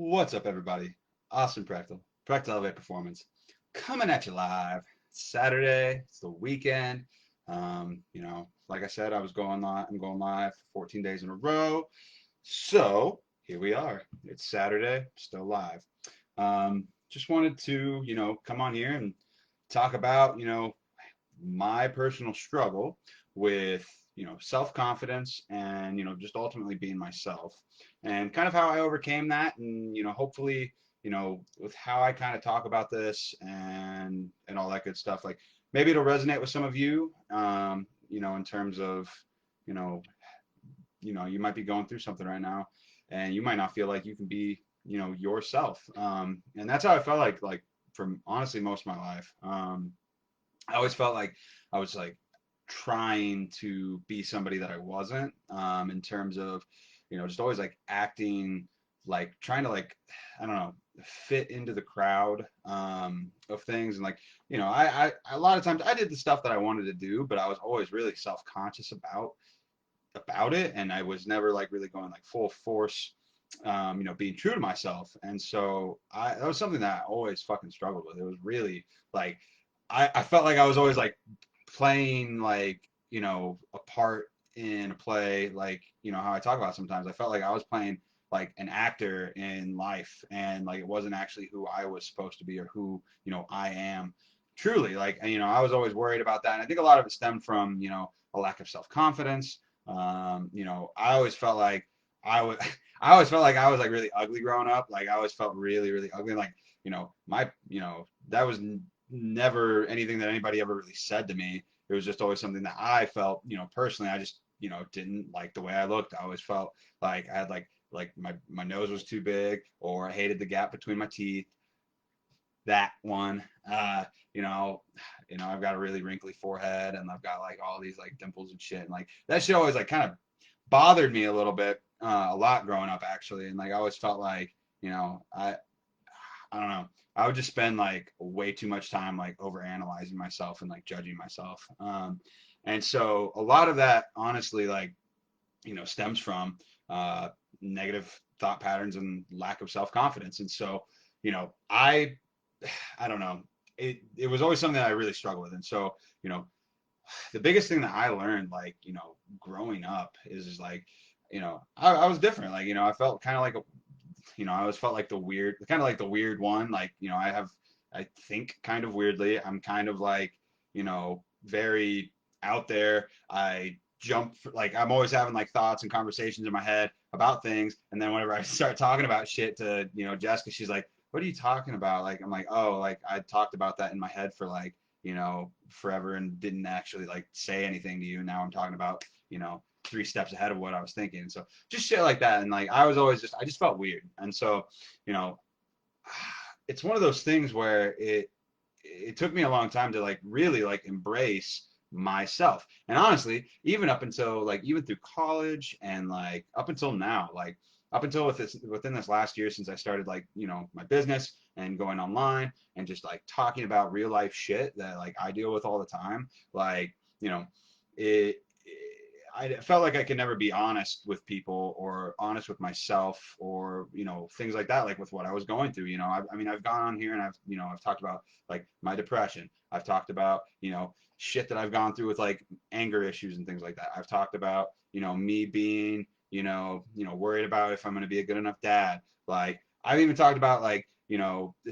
What's up, everybody? Awesome Practical Elevate Performance, coming at you live. It's Saturday. It's the weekend. Like I said, I was going live. I'm going live for 14 days in a row. So here we are. It's Saturday, still live. Just wanted to, come on here and talk about, my personal struggle with, self-confidence and, just ultimately being myself and kind of how I overcame that. And, hopefully, with how I kind of talk about this and all that good stuff, like maybe it'll resonate with some of you, in terms of, you know, you might be going through something right now and you might not feel like you can be, yourself. And that's how I felt like from honestly most of my life. I always felt like I was like trying to be somebody that I wasn't, in terms of, just always like acting like trying to like, I don't know, fit into the crowd, of things. And like, a lot of times I did the stuff that I wanted to do, but I was always really self-conscious about it. And I was never like really going like full force, being true to myself. And so that was something that I always fucking struggled with. It was really like, I felt like I was always like playing like, a part in a play, like, how I talk about sometimes. I felt like I was playing like an actor in life and like it wasn't actually who I was supposed to be or who, I am truly. Like, I was always worried about that. And I think a lot of it stemmed from, a lack of self-confidence. I always felt like I was, I always felt like I was like really ugly growing up. Like I always felt really, really ugly. Like, that was never anything that anybody ever really said to me. It was just always something that I felt, personally, I just, didn't like the way I looked. I always felt like I had like my nose was too big, or I hated the gap between my teeth. That one. You know, I've got a really wrinkly forehead and I've got like all these like dimples and shit. And like that shit always like kind of bothered me a little bit, a lot growing up actually. And like I always felt like, you know, I don't know. I would just spend like way too much time like over analyzing myself and like judging myself. And so a lot of that honestly like, stems from uh, negative thought patterns and lack of self-confidence. And so, you know, I I don't know. It was always something that I really struggled with. And so, you know, the biggest thing that I learned like, growing up is like, I was different. Like, I felt kind of like a I always felt like the weird, kind of like the weird one. Like, I think kind of weirdly. I'm kind of like, very out there. I jump, like, I'm always having like thoughts and conversations in my head about things. And then whenever I start talking about shit to, Jessica, she's like, what are you talking about? Like, I'm like, oh, like I talked about that in my head for like, forever and didn't actually like say anything to you. Now I'm talking about, 3 steps ahead of what I was thinking. So just shit like that. And like I was always just I just felt weird. And so, you know, it's one of those things where it took me a long time to like really like embrace myself. And honestly, even up until like even through college and like up until now, like up until within this last year since I started like, my business and going online and just like talking about real life shit that like I deal with all the time, like, it I felt like I could never be honest with people or honest with myself or, things like that, like with what I was going through. I mean, I've gone on here and I've talked about like my depression. I've talked about, shit that I've gone through with like anger issues and things like that. I've talked about, me being, worried about if I'm going to be a good enough dad. Like I've even talked about like,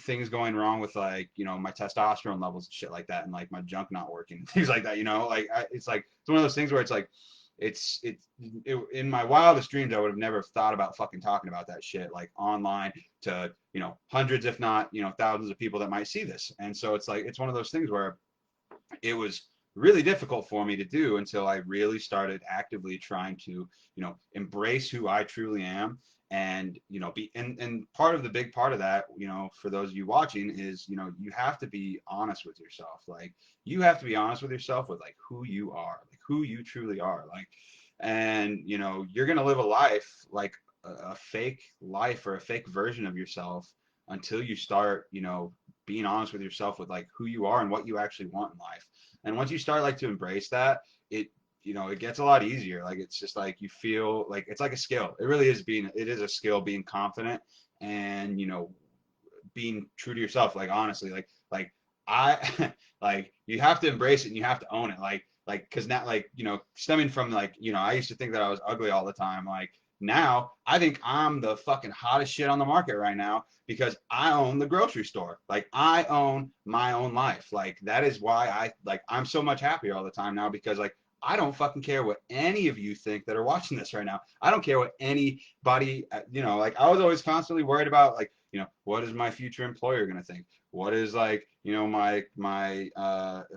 things going wrong with like, my testosterone levels and shit like that and like my junk not working, things like that, like it's like, it's one of those things where it's like, in my wildest dreams I would have never thought about fucking talking about that shit like online to hundreds if not thousands of people that might see this. And so it's like it's one of those things where it was really difficult for me to do until I really started actively trying to, embrace who I truly am. And, be, and part of the big part of that, for those of you watching is, you have to be honest with yourself. Like you have to be honest with yourself with like who you are, like who you truly are. Like, and, you're going to live a life like a fake life or a fake version of yourself until you start, being honest with yourself with like who you are and what you actually want in life. And once you start like to embrace that, it it gets a lot easier. Like it's just like you feel like it's like a skill. It really is it is a skill being confident and, you know, being true to yourself, like honestly, like I like you have to embrace it and you have to own it. Like because now, like, you know, stemming from, like, you know, I used to think that I was ugly all the time. Like now I think I'm the fucking hottest shit on the market right now because I own the grocery store. Like I own my own life. Like that is why I'm so much happier all the time now because like I don't fucking care what any of you think that are watching this right now. I don't care what anybody, you know, like I was always constantly worried about, like, you know, what is my future employer going to think? What is, like, you know, my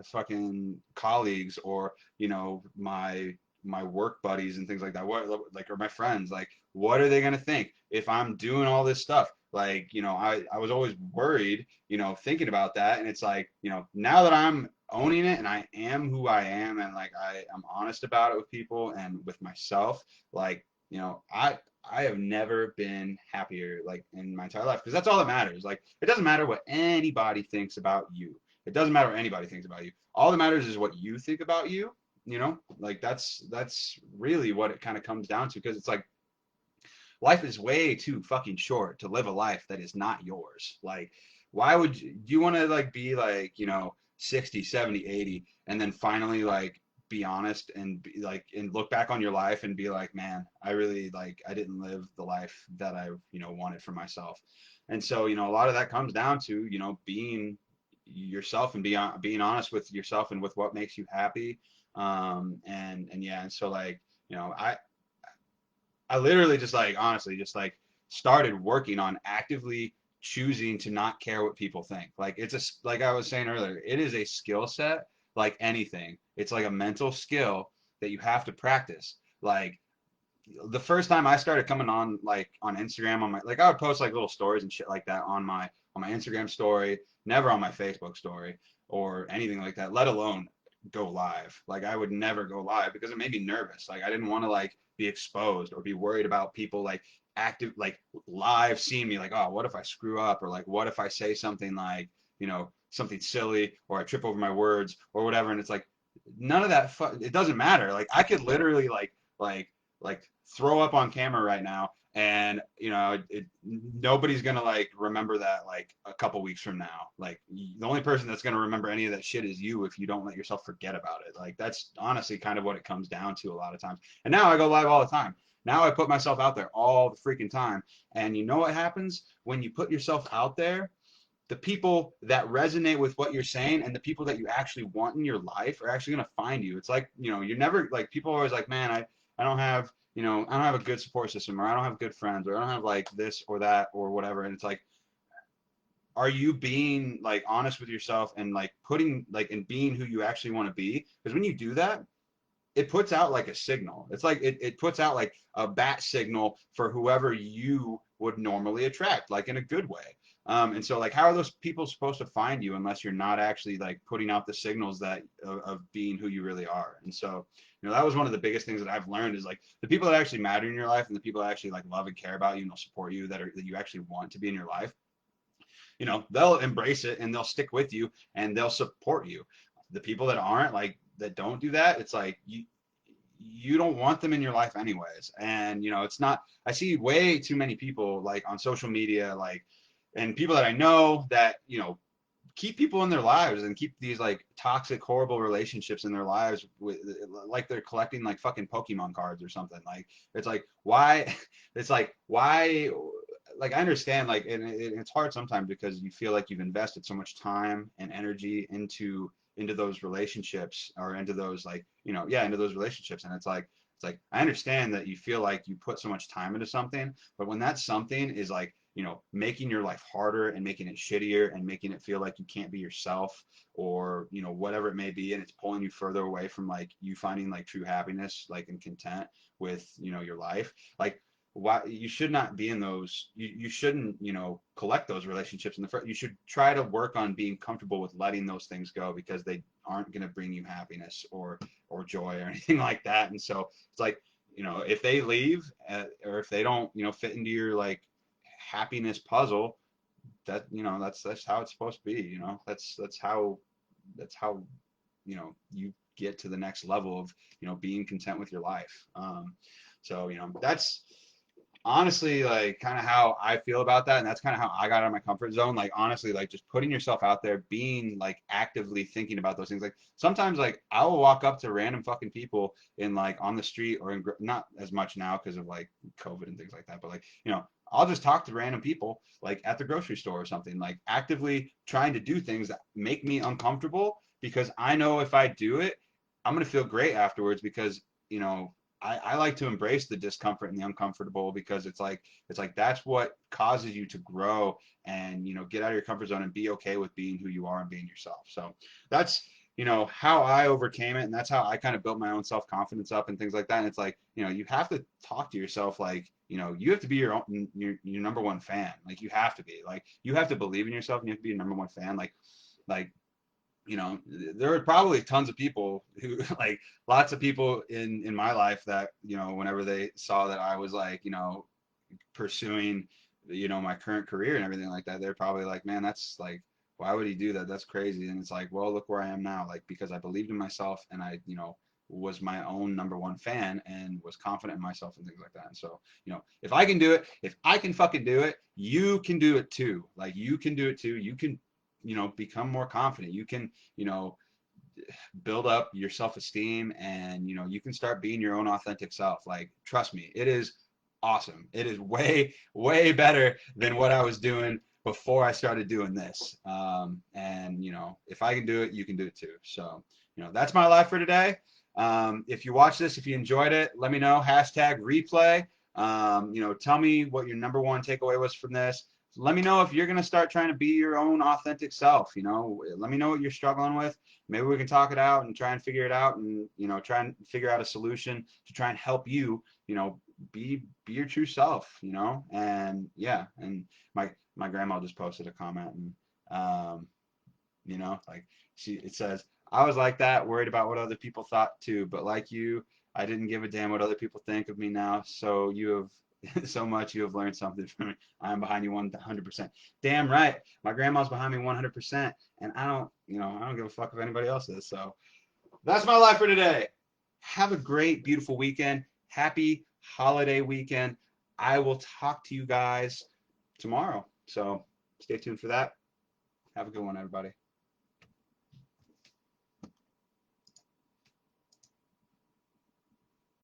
fucking colleagues, or, you know, my work buddies and things like that. What, like, or my friends, like, what are they going to think if I'm doing all this stuff? Like, you know, I was always worried, you know, thinking about that. And it's like, you know, now that I'm owning it and I am who I am, and like I'm honest about it with people and with myself, like, you know, I have never been happier, like, in my entire life, because that's all that matters. Like it doesn't matter what anybody thinks about you. It doesn't matter what anybody thinks about you. All that matters is what you think about you. You know, like that's really what it kind of comes down to, because it's like life is way too fucking short to live a life that is not yours. Like, why would you, do you want to, like, be like, you know, 60, 70, 80, and then finally, like, be honest and be like, and look back on your life and be like, man, I really, like, I didn't live the life that I, you know, wanted for myself. And so, you know, a lot of that comes down to, you know, being yourself and being honest with yourself and with what makes you happy. And yeah, and so, like, you know, I literally just, like, honestly just, like, started working on actively choosing to not care what people think. Like it's a, like I was saying earlier, it is a skill set like anything. It's like a mental skill that you have to practice. Like the first time I started coming on, like, on Instagram, on my, like, I would post like little stories and shit like that on my Instagram story, never on my Facebook story or anything like that, let alone go live. Like I would never go live because it made me nervous. Like I didn't want to, like, be exposed or be worried about people, like, active, like, live seeing me, like, oh, what if I screw up, or like what if I say something, like, you know, something silly, or I trip over my words or whatever. And it's like none of that it doesn't matter. Like I could literally, like like throw up on camera right now, and, you know, nobody's gonna, like, remember that, like, a couple weeks from now. Like the only person that's gonna remember any of that shit is you, if you don't let yourself forget about it. Like that's honestly kind of what it comes down to a lot of times. And now I go live all the time. Now I put myself out there all the freaking time. And you know what happens when you put yourself out there? The people that resonate with what you're saying and the people that you actually want in your life are actually going to find you. It's like, you know, you're never, like, people are always like, man, I don't have, you know, I don't have a good support system, or I don't have good friends, or I don't have, like, this or that or whatever. And it's like, are you being, like, honest with yourself and, like, putting, like, and being who you actually want to be? Because when you do that, it puts out like a signal. It's like it puts out like a bat signal for whoever you would normally attract, like, in a good way. And so, like, how are those people supposed to find you unless you're not actually, like, putting out the signals that of being who you really are? And so, you know, that was one of the biggest things that I've learned is, like, the people that actually matter in your life and the people that actually, like, love and care about you and will support you, that you actually want to be in your life, you know, they'll embrace it and they'll stick with you and they'll support you. The people that aren't, like, that don't do that, it's like you don't want them in your life anyways. And, you know, it's not, I see way too many people, like, on social media, like, and people that I know that, you know, keep people in their lives and keep these, like, toxic, horrible relationships in their lives with, like, they're collecting, like, fucking Pokemon cards or something. Like it's like, why? It's like, why? Like I understand, like, and it's hard sometimes because you feel like you've invested so much time and energy into those relationships, or into those, like, you know, yeah, into those relationships. And it's like I understand that you feel like you put so much time into something, but when that something is, like, you know, making your life harder and making it shittier and making it feel like you can't be yourself, or, you know, whatever it may be, and it's pulling you further away from, like, you finding, like, true happiness, like, and content with, you know, your life, like, why you should not be in those, you shouldn't, you know, collect those relationships in the first. You should try to work on being comfortable with letting those things go, because they aren't going to bring you happiness or joy or anything like that. And so it's like, you know, if they leave, or if they don't, you know, fit into your, like, happiness puzzle, that, you know, that's how it's supposed to be. You know, that's how you know, you get to the next level of, you know, being content with your life. So, you know, that's honestly, like kind of how I feel about that, and that's kind of how I got out of my comfort zone. Like honestly, like just putting yourself out there, being like actively thinking about those things. Like sometimes, like I will walk up to random fucking people in like on the street or in not as much now because of like COVID and things like that, but like I'll just talk to random people like at the grocery store or something, like actively trying to do things that make me uncomfortable because I know if I do it, I'm gonna feel great afterwards because you know I like to embrace the discomfort and the uncomfortable because it's like that's what causes you to grow and get out of your comfort zone and be okay with being who you are and being yourself. So that's how I overcame it, and that's how I kind of built my own self-confidence up and things like that. And it's like you have to talk to yourself like you have to be your own your number one fan. Like you have to be like you have to believe in yourself and you have to be your number one fan. Like there are probably tons of people who like lots of people in my life that whenever they saw that I was like pursuing my current career and everything like that, they're probably like, man, that's like, why would he do that? That's crazy. And it's like, well, look where I am now, like because I believed in myself and I was my own number one fan and was confident in myself and things like that. And so if I can do it, if I can fucking do it, you can do it too. Like you can do it too. You can become more confident. You can you know build up your self-esteem and you can start being your own authentic self. Like trust me, it is awesome. It is way better than what I was doing before I started doing this. And if I can do it, you can do it too. So that's my life for today. If you watch this, if you enjoyed it, let me know. Hashtag replay. Tell me what your number one takeaway was from this. Let me know if you're going to start trying to be your own authentic self. Let me know what you're struggling with. Maybe we can talk it out and try and figure it out and try and figure out a solution to try and help you be your true self. And yeah, and my grandma just posted a comment and like it says, I was like that, worried about what other people thought too, but like you, I didn't give a damn what other people think of me now. So you have so much, you have learned something from me. I am behind you 100%. Damn right. My grandma's behind me 100%. And I don't give a fuck if anybody else is. So that's my life for today. Have a great, beautiful weekend. Happy holiday weekend. I will talk to you guys tomorrow. So stay tuned for that. Have a good one, everybody.